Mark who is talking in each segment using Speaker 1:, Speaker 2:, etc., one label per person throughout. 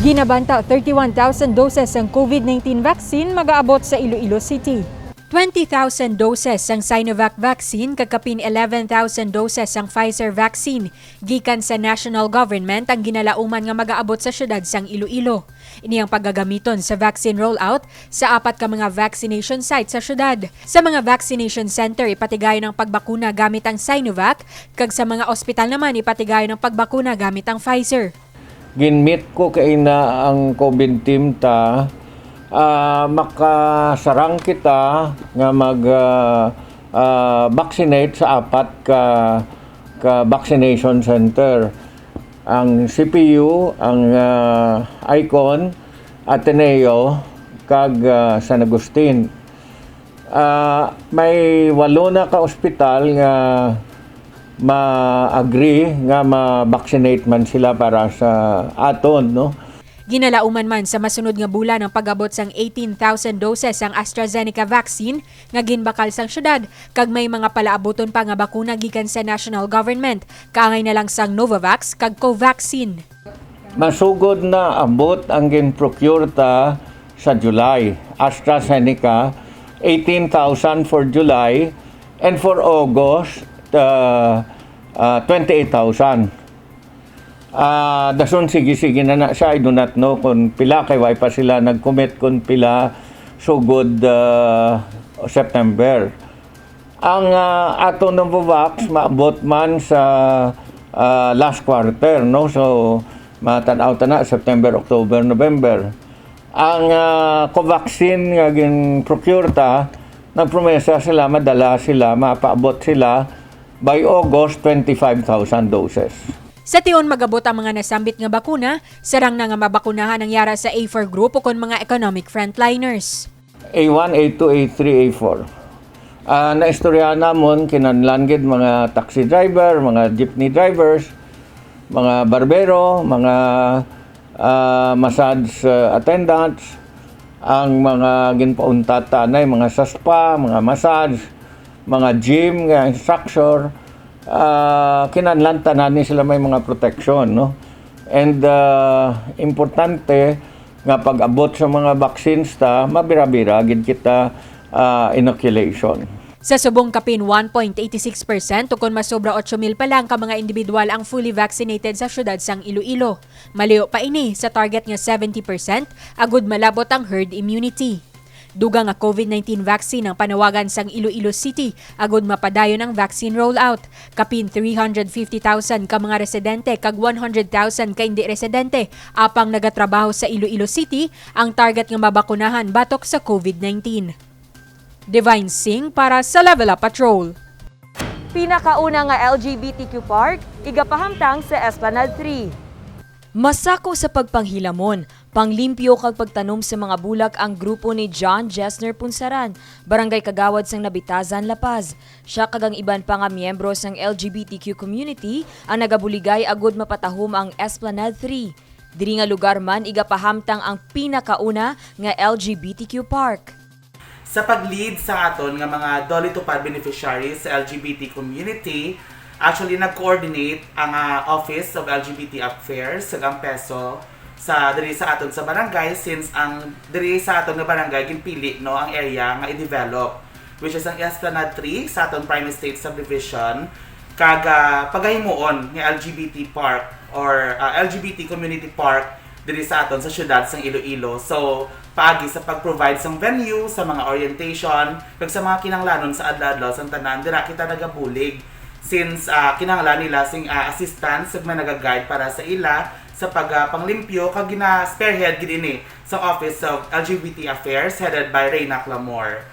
Speaker 1: Ginabanta 31,000 doses ang COVID-19 vaccine mag-aabot sa Iloilo City. 20,000 doses ang Sinovac vaccine, kakapin 11,000 doses ang Pfizer vaccine. Gikan sa national government ang ginalauman nga mag-aabot sa syudad sang Iloilo. Ini ang paggagamiton sa vaccine rollout sa 4 ka mga vaccination sites sa syudad. Sa mga vaccination center, ipatigayon ang pagbakuna gamit ang Sinovac, kag sa mga ospital naman ipatigayon ang pagbakuna gamit ang Pfizer.
Speaker 2: Ginmeet ko kay na ang COVID team ta makasarang kita nga vaccinate sa 4 ka vaccination center. Ang CPU, ang Icon, Ateneo, kag San Agustin. May 8 na ka ospital nga ma-agree nga ma-vaccinate man sila para sa aton, no?
Speaker 1: Ginalauman man sa masunod nga bulan ang pag-abot sang 18,000 doses ang AstraZeneca vaccine nga ginbakal sang syudad, kag may mga palaaboton pa nga bakuna gikan sa national government, kaangay na lang sang Novavax kag Covaxin.
Speaker 2: Masugod na abot ang gin-procure ta sa July. AstraZeneca 18,000 for July, and for August 28,000. Dason sige na siya. I do not know kung pila kay way pa sila nag-commit kung pila sugod September. Ang ato Novavax maabot man sa last quarter, no? So matanaw ta na September, October, November. Ang Covaxin nga gin-procure ta, nagpromesa sila, madala sila, mapaabot sila by August 25,000 doses.
Speaker 1: Sa tiyon magabot ang mga nasambit nga bakuna, sarang na nga mabakunahan ang yara sa A4 group o kon mga economic frontliners.
Speaker 2: A1, A2, A3, A4. Naistorya namon kinanlanggid mga taxi driver, mga jeepney drivers, mga barbero, mga massage attendants, ang mga ginpaunta tanay, mga saspa, mga massage, mga gym, instructor, kinanlan tanan sila may mga protection, no? And importante nga pag-abot sa mga vaccines ta, mabira-bira gid kita inoculation.
Speaker 1: Sa subong kapin 1.86% o kung masobra 8,000 pa lang ka mga individual ang fully vaccinated sa syudad sang Iloilo. Maliyo pa ini sa target nga 70%, agud malabot ang herd immunity. Dugang nga COVID-19 vaccine ang panawagan sang Iloilo City, agud mapadayon ang vaccine rollout. Kapin 350,000 ka mga residente kag 100,000 ka hindi residente apang nagatrabaho sa Iloilo City ang target nga mabakunahan batok sa COVID-19. Divine Singh para sa Level Up Patrol.
Speaker 3: Pinakauna nga LGBTQ park, igapahamtang sa Esplanade 3.
Speaker 4: Masako sa pagpanghilamon, panglimpyo kag pagtanom sa mga bulak ang grupo ni John Jessner Punsaran, Barangay Kagawad sang Nabitazan, La Paz. Siya kag ang iban pa nga miyembro sang LGBTQ community ang nagabuligay agud mapatahom ang Esplanade 3. Diri nga lugar man igapahamtang ang pinakauna nga LGBTQ park.
Speaker 5: Sa pag-lead sa aton nga mga Dolly Tupad beneficiaries sa LGBT community, actually nag-coordinate ang Office of LGBT Affairs sa Peso sa diri sa aton sa barangay, since ang diri sa aton nga barangay ginpili no ang area nga i-develop, which is ang Esplanade 3 sa aton Prime Estate Subdivision, kag pagahimuon nga LGBT park or LGBT community park diri sa aton sa syudad sang Iloilo. So paagi sa pag-provide sang venue sa mga orientation kag sa mga kinahanglanon sa adlaw sang tanan, dira kita nagabulig since kinahanglan nila sing assistance sa mga nagaguide para sa ila sa panglimpyo kag gina-spearhead gid ini sa Office of LGBT Affairs headed by Reyna Clamor.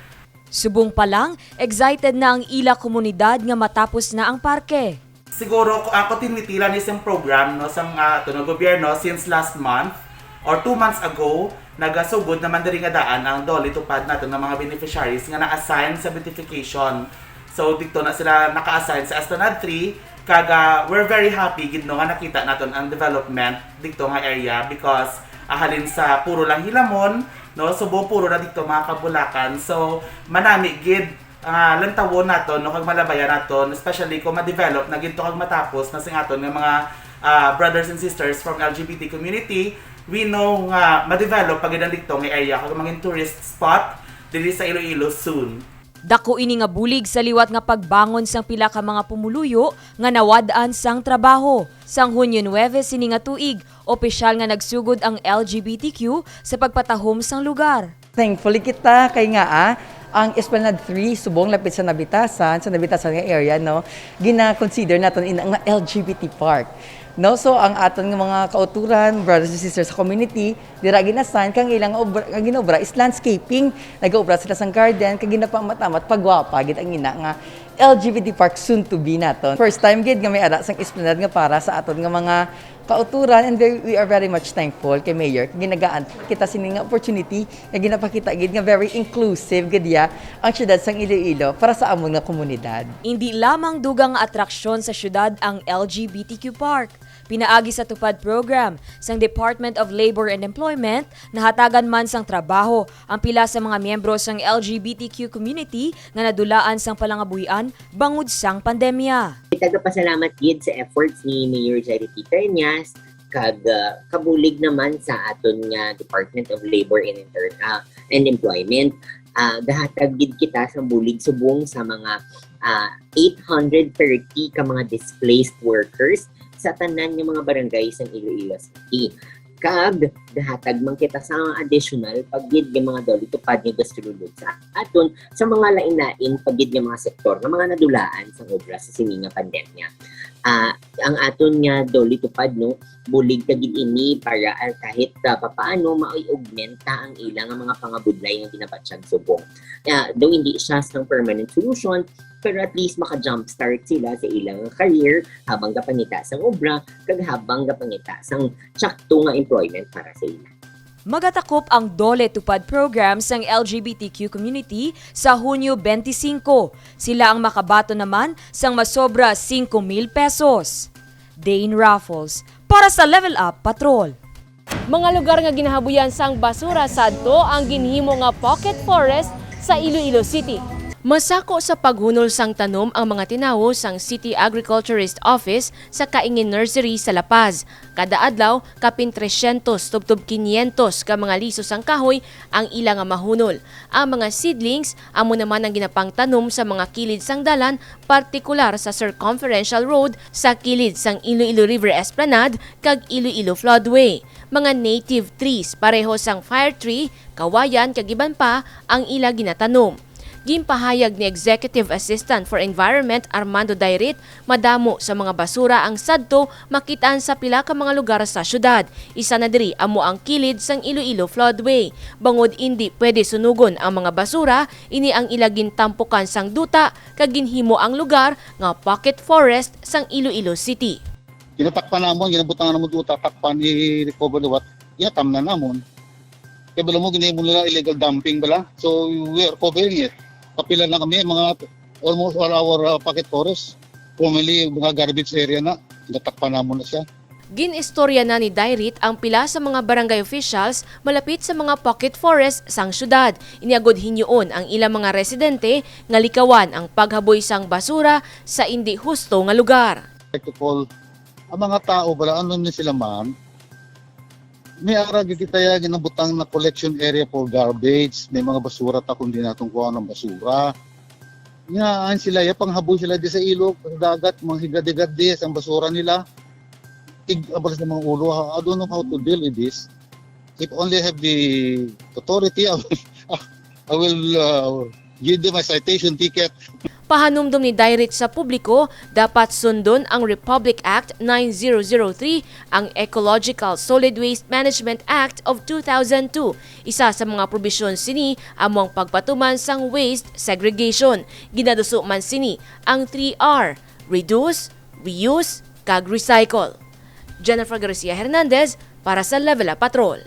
Speaker 4: Subong pa lang, excited na ang ila komunidad nga matapos na ang parke.
Speaker 5: Siguro ako tinitila ni isang program no sang tunog gobyerno since last month or 2 months ago, nagasugod naman diri nga daan ang Dolly Tupad nato ng mga beneficiaries nga na-assign sa beautification. So dito na sila naka-assign sa Esplanade 3, kag we're very happy gid no nga nakita naton ang development dito nga area because halin sa puro lang hilamon no, so puro na dito mga kabulakan. So manami gid lantawon naton no kag malabayan naton, especially kung ma-develop na ginto kag matapos na sing aton nga mga brothers and sisters from LGBT community we know nga ma-develop pag dito nga area kag maging tourist spot diri sa Iloilo soon.
Speaker 4: Dako ini nga bulig sa liwat nga pagbangon sang pila ka mga pumuluyo nga nawad-an sang trabaho. Sang Hunyo 9 sini nga tuig, opisyal nga nagsugod ang LGBTQ sa pagpatahom sang lugar.
Speaker 6: Thankfully kita kay nga ang Esplanade 3 subong lapit sa Nabitasan nga area no gina-consider naton in ang LGBT park. No, so ang aton nga mga kauturan, brothers and sisters sa community, dira ginasan kang ilang obra, ang ginobra is landscaping. Nag-obra sila sang garden kag ginapamatamat pagwapa gid ang ina nga LGBT park soon to be naton. First time gid nga may ara sang Esplanade nga para sa aton nga mga kauturan, and we are very much thankful kay Mayor. Ginagaan kita sini nga opportunity nga ginapakita gid nga very inclusive gid ya ang syudad sang Iloilo para sa amon nga komunidad.
Speaker 4: Hindi lamang dugang atraksyon sa syudad ang LGBTQ Park. Pinaagi sa tupad program sang Department of Labor and Employment, nahatagan man sang trabaho ang pila sa mga miyembro sang LGBTQ community nga nadulaan sang palangabuhian bangod sang pandemya.
Speaker 7: Tagapasalamat gid sa efforts ni Mayor Jerry Peñas kag kabulig naman sa aton nga Department of Labor and Employment. Gahatag gid kita sa bulig subong sa mga 830 ka mga displaced workers sa tanan nga mga barangay sa Iloilo City. Kag gahatag man kita sa additional paggid nga mga dolitupad nga gastrolog sa aton sa mga lain-lain paggid nga mga sektor nga mga nadulaan sa obra sa sini nga pandemya. Ang aton nga dolitupad no bulig kagid ini para kahit papaano mai-augmenta ang ilang nga mga pangabudlay nga ginabatsyag subong. Though hindi siya sang permanent solution, pero at least maka-jumpstart sila sa ilang career habang gapangita sang obra kag habang gapangita sang sakto nga employment para sa ila.
Speaker 4: Magatakop ang Dole Tupad program sang LGBTQ community sa Hunyo 25. Sila ang makabato naman sang masobra 5,000 pesos. Dane Raffles para sa Level Up Patrol.
Speaker 8: Mga lugar nga ginahabuyan sang basura sadto ang ginhimo nga pocket forest sa Iloilo City. Masako sa paghunol sang tanom ang mga tinawo sang City Agriculturist Office sa Kaingin Nursery sa La Paz. Kada adlaw, kapin 300 tubtob 500 ka mga liso sang kahoy ang ilang nga mahunol. Ang mga seedlings amo naman ang ginapang tanom sa mga kilid sang dalan, partikular sa Circumferential Road sa kilid sang Iloilo River Esplanade kag Iloilo Floodway. Mga native trees pareho sang fire tree, kawayan kag iban pa ang ila ginatanom. Gimpahayag ni Executive Assistant for Environment Armando Dairit, madamo sa mga basura ang sadto makitaan sa pila ka mga lugar sa syudad. Isa na diri amo ang kilid sang Iloilo Floodway. Bangod hindi pwede sunugon ang mga basura, ini ang ilagin tampukan sang duta kag ginhimo ang lugar nga pocket forest sang Iloilo City.
Speaker 9: Ginatakpan namon, ginabutangan namon duta, takpan i-recover what, inatam na namon. Kaya bala mo, ginahimo nila illegal dumping bala. So we are covering it. Kapila na kami, mga almost all our pocket forest. Formerly, mga garbage area na. Natakpan namon na siya.
Speaker 8: Ginistorya na ni Dairit ang pila sa mga barangay officials malapit sa mga pocket forest sang syudad. Iniagod hinyoon ang ilang mga residente nga likawan ang paghaboy sang basura sa hindi husto nga lugar.
Speaker 9: Like to call, ang mga tao, bala, ano na sila man, may ara kita ya ginabutang na collection area for garbage, may mga basura ta kundi natong kuha ng basura. Ngaan sila ya panghaboy sila di sa ilog, sa dagat, mga higad-higad ang basura nila. Abal sa mga ulo. I don't know how to deal with this. If only I have the authority, I will give them a citation ticket.
Speaker 8: Pahanumdum ni Dairit sa publiko, dapat sundon ang Republic Act 9003, ang Ecological Solid Waste Management Act of 2002. Isa sa mga probisyon sini among pagpatuman sang waste segregation. Ginaduso man sini ang 3R, reduce, reuse, kag recycle. Jennifer Garcia Hernandez para sa Level Up Patrol.